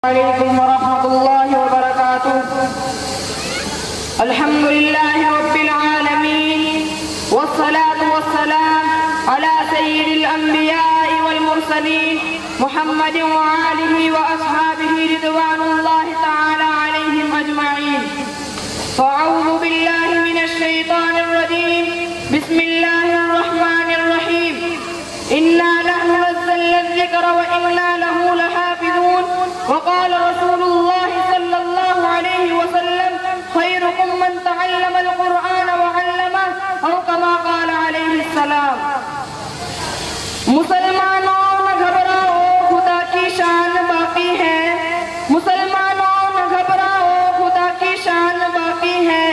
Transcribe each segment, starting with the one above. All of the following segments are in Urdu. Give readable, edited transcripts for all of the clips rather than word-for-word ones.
علیکم ورحمۃ اللہ وبرکاتہ۔ الحمد للہ رب العالمین والصلاة والسلام علی سید الانبیاء والمرسلین محمد وآلہ واصحابہ رضوان اللہ تعالی علیہم اجمعین۔ فاعوذ باللہ من الشیطان الرجیم، بسم اللہ الرحمن الرحیم۔ انا نحن نزلنا الذکر وانا له لحافظون۔ وقال رسول اللہ صلی اللہ علیہ وسلم خیرکم من تعلم القرآن وعلمہ او کما قال علیہ السلام۔ مسلمانوں نہ گھبراؤ، خدا کی شان باقی ہے۔ مسلمانوں نہ گھبراؤ، خدا کی شان باقی ہے۔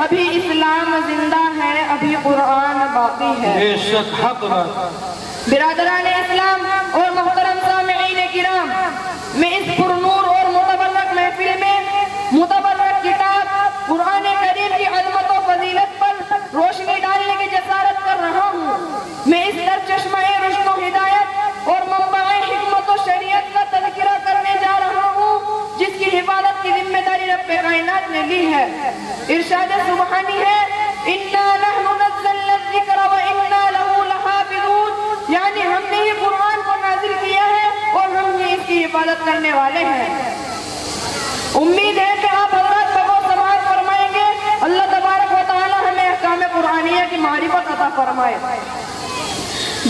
ابھی اسلام زندہ ہے، ابھی قرآن باقی ہے۔ بے شک حق بات۔ برادران اسلام اور محترم سامعین کرام، میں اس پرنور اور متبرک محفل میں متبرک کتاب قرآن کریم کی عظمت و فضیلت پر روشنی ڈالنے کی جسارت کر رہا ہوں۔ میں اس در چشمہ رشد و ہدایت اور منبع حکمت و شریعت کا تذکرہ کرنے جا رہا ہوں، جس کی حفاظت کی ذمہ داری رب کائنات نے لی ہے۔ ارشاد سبحانی ہے، اِنَّا نَحْنُ نَزَّلْنَا الذِّكْرَ وَإِنَّا لَهُ لَحَافِظُونَ، یعنی ہم نے ہی قرآن کو نازل کیا ہے اور ہم ہی اس کی حفاظت کرنے والے ہیں۔ امید ہے کہ آپ حضرات بغور سماعت فرمائیں گے، اللہ تبارک و تعالی ہمیں احکام قرآنیہ کی معرفت عطا فرمائے۔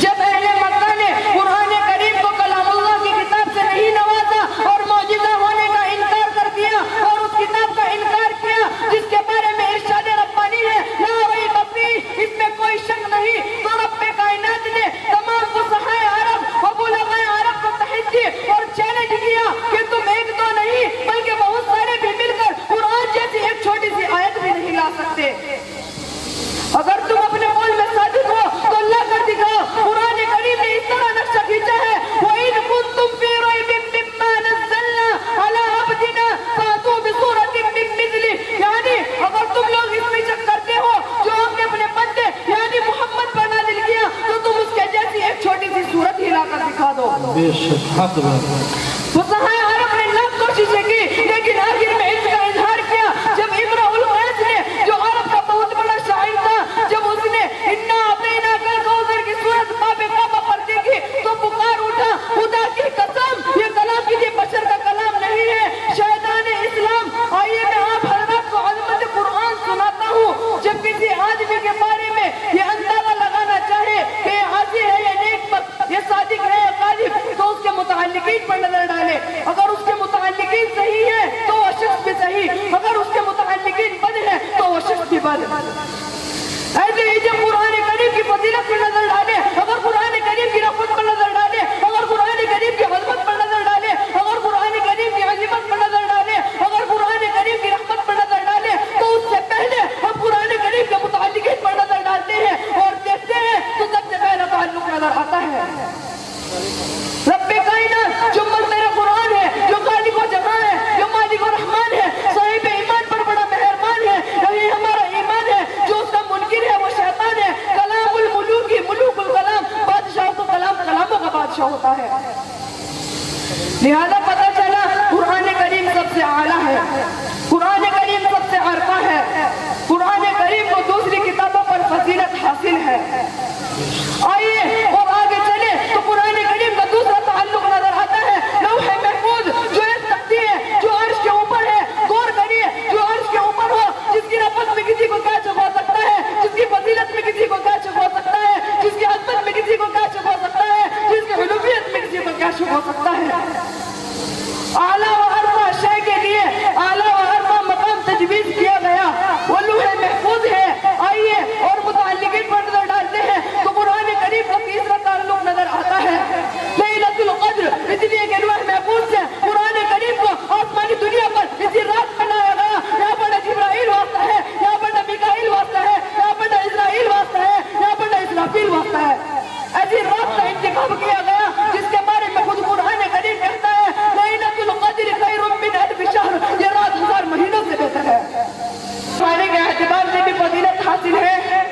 جب اہل مکہ نے قرآن کریم کو کلام اللہ کی کتاب سے نہیں نوازا اور معجزہ ہونے کا انکار کر دیا اور اس کتاب کا انکار کیا جس کے بارے میں ارشاد ربانی ہے لا ریب فیہ، اس میں کوئی شک نہیں، تو رب کائنات نے تمام فصحاء عرب و بلغاء عرب کو تحدی اور چیلنج کیا کہ تم ایک دو نہیں بلکہ بہت سارے بھی مل کر قرآن جیسی ایک چھوٹی سی آیت بھی نہیں لا سکتے۔ اگر تم اپنے قول میں صادق ہو تو اللہ کر دکھاؤ۔ قرآن کریم نے اس طرح نقشہ کھینچا ہے، وَإِن كُنتُمْ فِي رَيْبٍ مِّمَّا نَزَّلْنَا عَلَىٰ عَبْدِنَا فَأْتُوا بِسُورَةٍ مِّن مِّثْلِهِ، یعنی اگر تم لوگ اس میں شک کرتے ہو جو ہم نے اپنے بندے یعنی محمد پر نازل کیا تو تم اس کے جیسی ایک چھوٹی سی صورت ہی لا کر دکھا دو۔ بے شک حق بات۔ فصحاء عرب نے لاکھ کوششیں کی لیکن آخر میں اس کا اظہار کیا جب امرؤ القیس نے جو عرب کا بہت بڑا شاعر تھا، جب اس نے انا اعطیناک الکوثر کی صورت باب کعبہ پر دیکھی تو پکار اٹھا، خدا کی قسم یہ کلام کسی بشر کا کلام نہیں ہے، شیطان اسلام۔ آئیے میں آپ حضرات کو عظمت قرآن سناتا ہوں۔ جب کسی آدمی کے بارے میں یہ اندازہ لگانا چاہے کہ یہ عاصی ہے یا نیک بخت، یہ صادق ہے یا کاذب، تو اس کے متعلقین پر نظر ڈالے۔ اگر اس کے متعلقین صحیح ہیں تو وہ شخص بھی صحیح، اگر اس کے متعلقین بد ہیں تو وہ شخص بھی بد۔ ایسے ہی جب قرآن کریم کی فضیلت پر نظر ڈالے، اگر قرآن کریم کی رحمت پر نظر ڈالے، اگر قرآن کریم کی عظمت پر نظر ڈالے، اگر قرآن کریم کی عظمت پر نظر ڈالے، اگر قرآن کریم کی رحمت پر نظر ڈالے تو اس سے پہلے ہم قرآن کریم کے متعلقین پر نظر ڈالتے ہیں اور دیکھتے ہیں تو سب سے پہلا تعلق نظر آتا ہے رب کائنات جو منظر قرآن ہے، جو خالق و جمال ہے، جو مالک و رحمان ہے، صاحب ایمان پر بڑا مہربان ہے۔ یہی ہمارا ایمان ہے، جو اس کا منکر ہے وہ شیطان ہے۔ کلام الملوک کی ملوک الکلام، بادشاہ تو کلام کلاموں کا بادشاہ ہوتا ہے۔ لہذا پتہ چلا قرآن کریم سب سے اعلیٰ ہے، قرآن کریم سب سے عرفہ ہے، قرآن کریم کو دوسری کتابوں پر فضیلت حاصل ہے۔ آئیے اور آگے چلے تو قرآن کریم کا دوسرا تعلق نظر آتا ہے لوح محفوظ، جو ایک تختی ہے جو عرش کے اوپر ہے۔ غور کریے، جو عرش کے اوپر ہو، جس کی رحمت میں کسی کو کیا چھپا سکتا ہے، جس کی فضیلت میں کسی کو کیا چھپا سکتا ہے، جس کی عظمت میں کسی کو کیا چھپا سکتا ہے، جس کی علویت میں کسی کو کیا چھپا سکتا ہے۔ اعلیٰ و عرفہ شے کے لیے اعلیٰ و عرفہ مقام تجویز کیا گیا، وہ لوح محفوظ ہے۔ آئیے اور متعلقین پر نظر ڈالتے ہیں تو قرآن کریم کا تیسرا تعلق نظر آتا ہے لیلۃ القدر، اس لیے کہ لوح محفوظ سے قرآن کریم کو آسمانی دنیا پر اسی رات میں لایا گیا۔ یہاں پر جبرائیل واسطہ ہے، یہاں پر میکائیل واسطہ ہے، یہاں پر اسرائیل واسطہ ہے، یہاں پر اسرافیل واسطہ ہے۔ ایسی رات کا انتخاب کیا گیا جس کے بارے میں خود قرآن کریم کہتا ہے لیلۃ القدر خیر من الف شہر، یہ رات 1000 مہینوں سے بہتر ہے۔ پڑھنے کے اعتبار سے بھی فضیلت حاصل ہے۔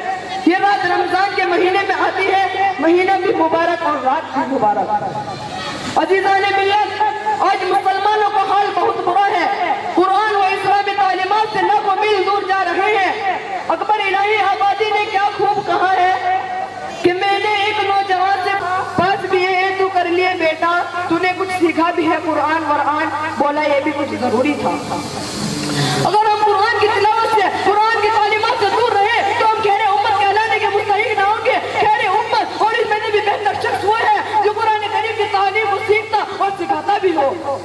یہ رات رمضان کے مہینے میں آتی ہے، مہینہ بھی مبارک اور رات بھی مبارک۔ عزیزان ملت، آج مسلمانوں کا حال سکھا بھی ہے قرآن ورآن، بولا یہ بھی کچھ ضروری تھا۔ اگر ہم قرآن کی تلاوت سے، قرآن کی تعلیمات سے دور رہے تو ہم خیر امت کہلانے کے مستحق نہ ہوں گے۔ خیر امت اور اس میں سے بھی بہتر شخص وہ ہے جو قرآن کریم کی تعلیم کو سیکھتا اور سکھاتا بھی ہو۔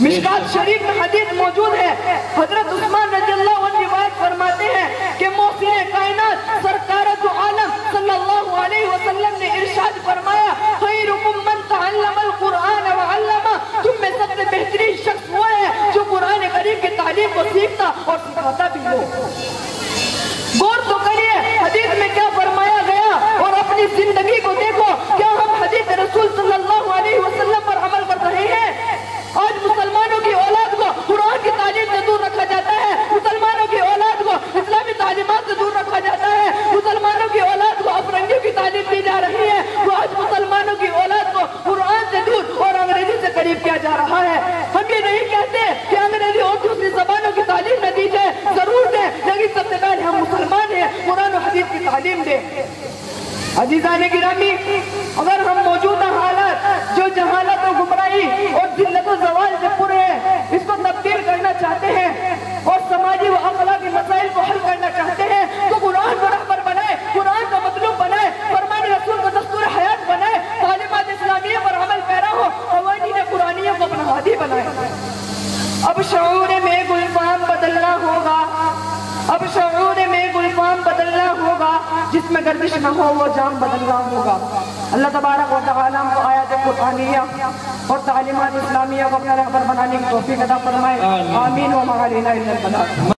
مشکات شریف میں حدیث موجود ہے، حضرت عثمان رضی اللہ عنہ روایت فرماتے ہیں کہ محسن کائنات سرکار دو عالم صلی اللہ علیہ وسلم نے ارشاد فرمایا، خیرکم من تعلم القرآن وعلمہ، تم میں سب سے بہترین شخص وہ ہے جو قرآن کریم کی تعلیم کو سیکھتا اور سکھاتا بھی ہو۔ غور تو کریے حدیث میں کیا فرمایا گیا اور اپنی زندگی کو دیکھو، کیا ہم حدیث رسول صلی اللہ علیہ وسلم پر عمل کر رہے ہیں؟ آج مسلمانوں کی اولاد کو قرآن کی تعلیم سے دور رکھا جاتا ہے، مسلمانوں کی اولاد کو اسلامی تعلیمات سے دور رکھا جاتا ہے، مسلمانوں کی اولاد کو افرنگیوں کی تعلیم دی جا رہی ہے، وہ آج مسلمانوں کی اولاد کو قرآن سے دور اور انگریزی سے قریب کیا جا رہا ہے۔ ہم یہ نہیں کہتے کہ انگریزی اور دوسری زبانوں کی تعلیم نہ دی جائے، ضرور دیں، لیکن سب سے پہلے ہم مسلمان ہیں، قرآن و حدیث کی تعلیم دیں۔ عزیزان گرامی، اگر ہم موجودہ حالات جو جہالت و گمراہی اور ذلت و زوال سے پورے ہیں اس کو تبدیل کرنا چاہتے ہیں اور سماجی و اخلاقی مسائل کو حل کرنا چاہتے ہیں تو قرآن کو رہبر بنائے، قرآن کا مطلوب بنائے، فرمان رسول کو دستور حیات بنائے، تعلیمات اسلامیہ پر عمل پیرا ہو، قوانین قرآنیہ کو اپنا ہادی بنائے۔ اب شعور میں گلفام بدلنا ہوگا، اب شعور میں گلفام بدلنا ہوگا، جس میں گردش نہ ہو وہ جام بدلنا ہوگا۔ اللہ تبارک و تعالی ہم کو آیات قرآنیہ اور تعلیمات اسلامیہ کو اپنا رہبر بنانے کی توفیق عطا فرمائے۔ آمین و ما علینا الا البلاغ۔